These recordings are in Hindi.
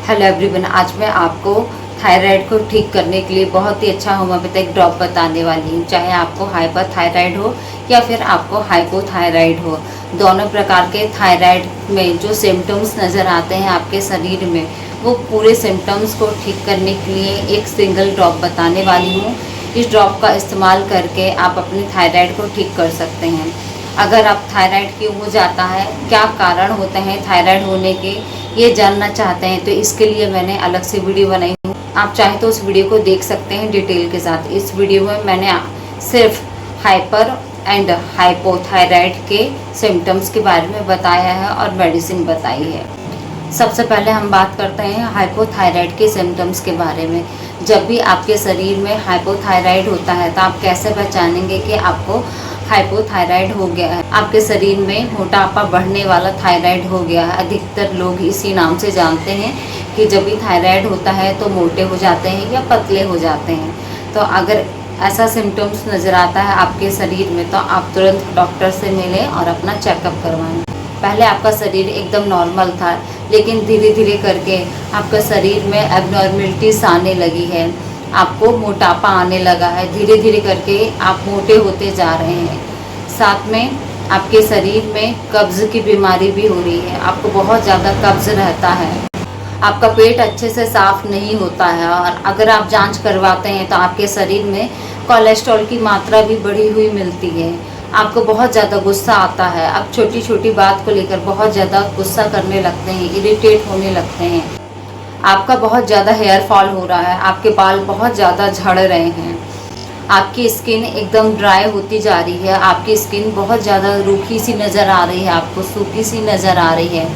हेलो एवरीवन, आज मैं आपको थायराइड को ठीक करने के लिए बहुत ही अच्छा होम्योपैथिक ड्रॉप बताने वाली हूँ। चाहे आपको हाइपर थायराइड हो या फिर आपको हाइपोथायराइड हो, दोनों प्रकार के थायराइड में जो सिम्टम्स नज़र आते हैं आपके शरीर में, वो पूरे सिम्टम्स को ठीक करने के लिए एक सिंगल ड्रॉप बताने वाली हूँ। इस ड्रॉप का इस्तेमाल करके आप अपनी थायराइड को ठीक कर सकते हैं। अगर आप थायराइड क्यों हो जाता है, क्या कारण होते हैं थायराइड होने के, ये जानना चाहते हैं तो इसके लिए मैंने अलग से वीडियो बनाई हूँ। आप चाहे तो उस वीडियो को देख सकते हैं डिटेल के साथ। इस वीडियो में मैंने सिर्फ हाइपर एंड हाइपोथायराइड के सिम्टम्स के बारे में बताया है और मेडिसिन बताई है। सबसे पहले हम बात करते हैं हाइपोथायराइड के सिम्टम्स के बारे में। जब भी आपके शरीर में हाइपोथायराइड होता है तो आप कैसे पहचानेंगे कि आपको हाइपोथायराइड हो गया है। आपके शरीर में मोटापा बढ़ने वाला थायराइड हो गया है। अधिकतर लोग इसी नाम से जानते हैं कि जब भी थायराइड होता है तो मोटे हो जाते हैं या पतले हो जाते हैं। तो अगर ऐसा सिम्टम्स नज़र आता है आपके शरीर में तो आप तुरंत डॉक्टर से मिलें और अपना चेकअप करवाएं। पहले आपका शरीर एकदम नॉर्मल था, लेकिन धीरे धीरे करके आपका शरीर में एबनॉर्मलिटीज़ आने लगी है, आपको मोटापा आने लगा है। धीरे धीरे करके आप मोटे होते जा रहे हैं। साथ में आपके शरीर में कब्ज़ की बीमारी भी हो रही है, आपको बहुत ज़्यादा कब्ज़ रहता है। आपका पेट अच्छे से साफ़ नहीं होता है और अगर आप जांच करवाते हैं तो आपके शरीर में कोलेस्ट्रॉल की मात्रा भी बढ़ी हुई मिलती है। आपको बहुत ज़्यादा गुस्सा आता है, आप छोटी छोटी बात को लेकर बहुत ज़्यादा गुस्सा करने लगते हैं, इरिटेट होने लगते हैं। आपका बहुत ज़्यादा हेयर फॉल हो रहा है, आपके बाल बहुत ज़्यादा झड़ रहे हैं, आपकी स्किन एकदम ड्राई होती जा रही है, आपकी स्किन बहुत ज़्यादा रूखी सी नज़र आ रही है, आपको सूखी सी नज़र आ रही है।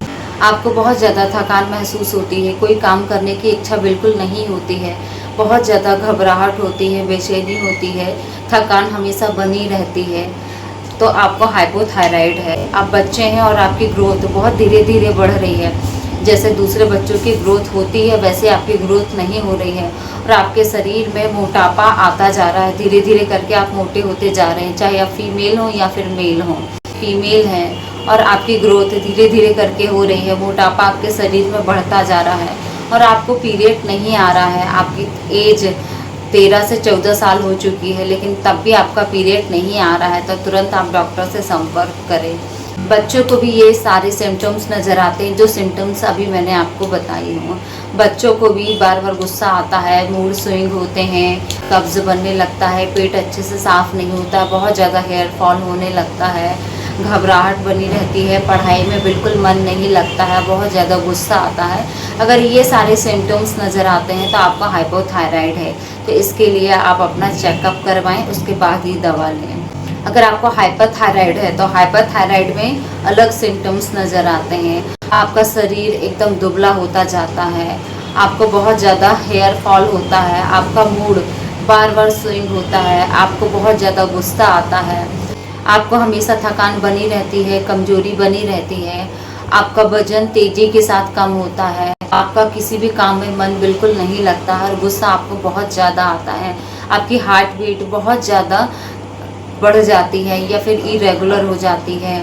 आपको बहुत ज़्यादा थकान महसूस होती है, कोई काम करने की इच्छा बिल्कुल नहीं होती है, बहुत ज़्यादा घबराहट होती है, बेचैनी होती है, थकान हमेशा बनी रहती है। तो आपको हाइपोथायराइड है। आप बच्चे हैं और आपकी ग्रोथ बहुत धीरे धीरे बढ़ रही है। जैसे दूसरे बच्चों की ग्रोथ होती है वैसे आपकी ग्रोथ नहीं हो रही है और आपके शरीर में मोटापा आता जा रहा है। धीरे धीरे करके आप मोटे होते जा रहे हैं, चाहे आप फीमेल हो या फिर मेल हो। फीमेल हैं और आपकी ग्रोथ धीरे धीरे करके हो रही है, मोटापा आपके शरीर में बढ़ता जा रहा है और आपको पीरियड नहीं आ रहा है। आपकी एज 13 से 14 साल हो चुकी है, लेकिन तब भी आपका पीरियड नहीं आ रहा है तो तुरंत आप डॉक्टर से संपर्क करें। बच्चों को भी ये सारे सिम्टम्स नज़र आते हैं जो सिम्टम्स अभी मैंने आपको बताई हूँ। बच्चों को भी बार बार गुस्सा आता है, मूड स्विंग होते हैं, कब्ज़ बनने लगता है, पेट अच्छे से साफ़ नहीं होता, बहुत ज़्यादा हेयर फॉल होने लगता है, घबराहट बनी रहती है, पढ़ाई में बिल्कुल मन नहीं लगता है, बहुत ज़्यादा गुस्सा आता है। अगर ये सारे सिम्टम्स नज़र आते हैं तो आपका हाइपोथायराइड है। तो इसके लिए आप अपना चेकअप करवाएं, उसके बाद ही दवा लें। अगर आपको हाइपरथायराइड है तो हाइपरथायराइड में अलग सिम्टम्स नज़र आते हैं। आपका शरीर एकदम दुबला होता जाता है, आपको बहुत ज़्यादा हेयर फॉल होता है, आपका मूड बार बार स्विंग होता है, आपको बहुत ज़्यादा गुस्सा आता है, आपको हमेशा थकान बनी रहती है, कमजोरी बनी रहती है, आपका वजन तेज़ी के साथ कम होता है, आपका किसी भी काम में मन बिल्कुल नहीं लगता है और गुस्सा आपको बहुत ज़्यादा आता है, आपकी हार्ट बीट बहुत ज़्यादा बढ़ जाती है या फिर इरेगुलर हो जाती है,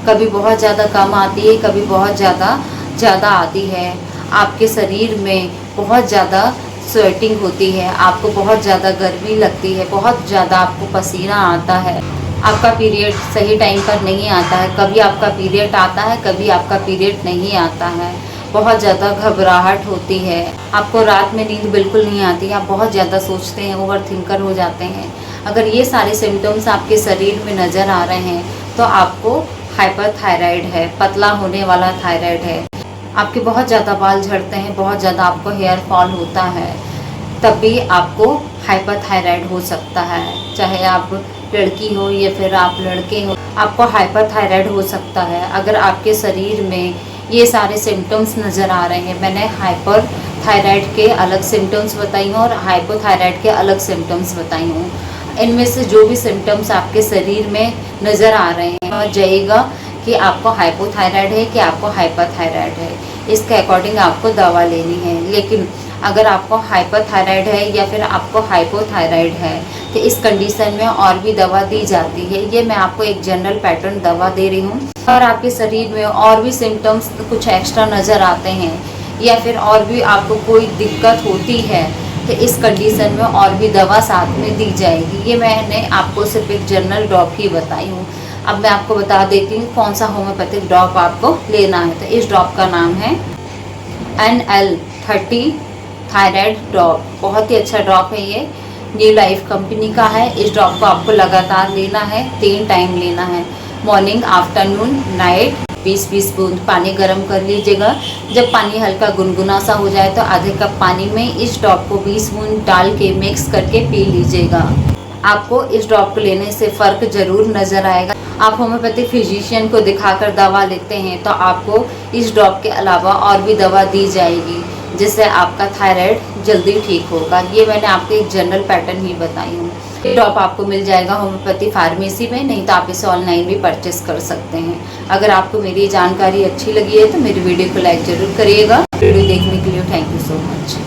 कभी बहुत ज़्यादा कम आती है, कभी बहुत ज़्यादा आती है, आपके शरीर में बहुत ज़्यादा स्वेटिंग होती है, आपको बहुत ज़्यादा गर्मी लगती है, बहुत ज़्यादा आपको पसीना आता है, आपका पीरियड सही टाइम पर नहीं आता है, कभी आपका पीरियड आता है, कभी आपका पीरियड नहीं आता है, बहुत ज़्यादा घबराहट होती है, आपको रात में नींद बिल्कुल नहीं आती, आप बहुत ज़्यादा सोचते हैं, ओवर थिंकर हो जाते हैं। अगर ये सारे सिम्टम्स आपके शरीर में नज़र आ रहे हैं तो आपको हाइपरथायराइड है, पतला होने वाला थायराइड है। आपके बहुत ज़्यादा बाल झड़ते हैं, बहुत ज़्यादा आपको हेयर फॉल होता है, तब भी आपको हाइपरथायराइड हो सकता है। चाहे आप लड़की हो या फिर आप लड़के हो, आपको हाइपरथायराइड हो सकता है। अगर आपके शरीर में ये सारे सिम्टम्स नज़र आ रहे हैं, मैंने हाइपरथायराइड के अलग सिम्टम्स बताई हूँ और हाइपोथायराइड के अलग सिम्टम्स बताई हूँ। इनमें से जो भी सिम्टम्स आपके शरीर में नज़र आ रहे हैं और जाएगा कि आपको हाइपोथायराइड है कि आपको हाइपरथायराइड है, इसके अकॉर्डिंग आपको दवा लेनी है। लेकिन अगर आपको हाइपरथायराइड है या फिर आपको हाइपोथायराइड है तो इस कंडीशन में और भी दवा दी जाती है। ये मैं आपको एक जनरल पैटर्न दवा दे रही हूँ। और आपके शरीर में और भी सिम्टम्स कुछ एक्स्ट्रा नज़र आते हैं या फिर और भी आपको कोई दिक्कत होती है तो इस कंडीशन में और भी दवा साथ में दी जाएगी। ये मैंने आपको सिर्फ एक जनरल ड्रॉप ही बताई हूँ। अब मैं आपको बता देती हूँ कौन सा होम्योपैथिक ड्रॉप आपको लेना है। तो इस ड्रॉप का नाम है NL30 थायराइड ड्रॉप। बहुत ही अच्छा ड्रॉप है ये, न्यू लाइफ कंपनी का है। इस ड्रॉप को आपको लगातार लेना है, 3 टाइम लेना है, मॉर्निंग, आफ्टरनून, नाइट। 20-20 बूंद पानी गर्म कर लीजिएगा। जब पानी हल्का गुनगुना सा हो जाए तो आधे कप पानी में इस ड्रॉप को 20 बूंद डाल के मिक्स करके पी लीजिएगा। आपको इस ड्रॉप को लेने से फ़र्क ज़रूर नज़र आएगा। आप होम्योपैथिक फिजिशियन को दिखाकर दवा लेते हैं तो आपको इस ड्रॉप के अलावा और भी दवा दी जाएगी जिससे आपका थायराइड जल्दी ठीक होगा। ये मैंने आपको एक जनरल पैटर्न ही बताई हूँ। ये ड्रॉप आपको मिल जाएगा होम्योपैथी फार्मेसी में, नहीं तो आप इसे ऑनलाइन भी परचेस कर सकते हैं। अगर आपको मेरी जानकारी अच्छी लगी है तो मेरी वीडियो को लाइक ज़रूर करिएगा। वीडियो देखने के लिए थैंक यू सो मच।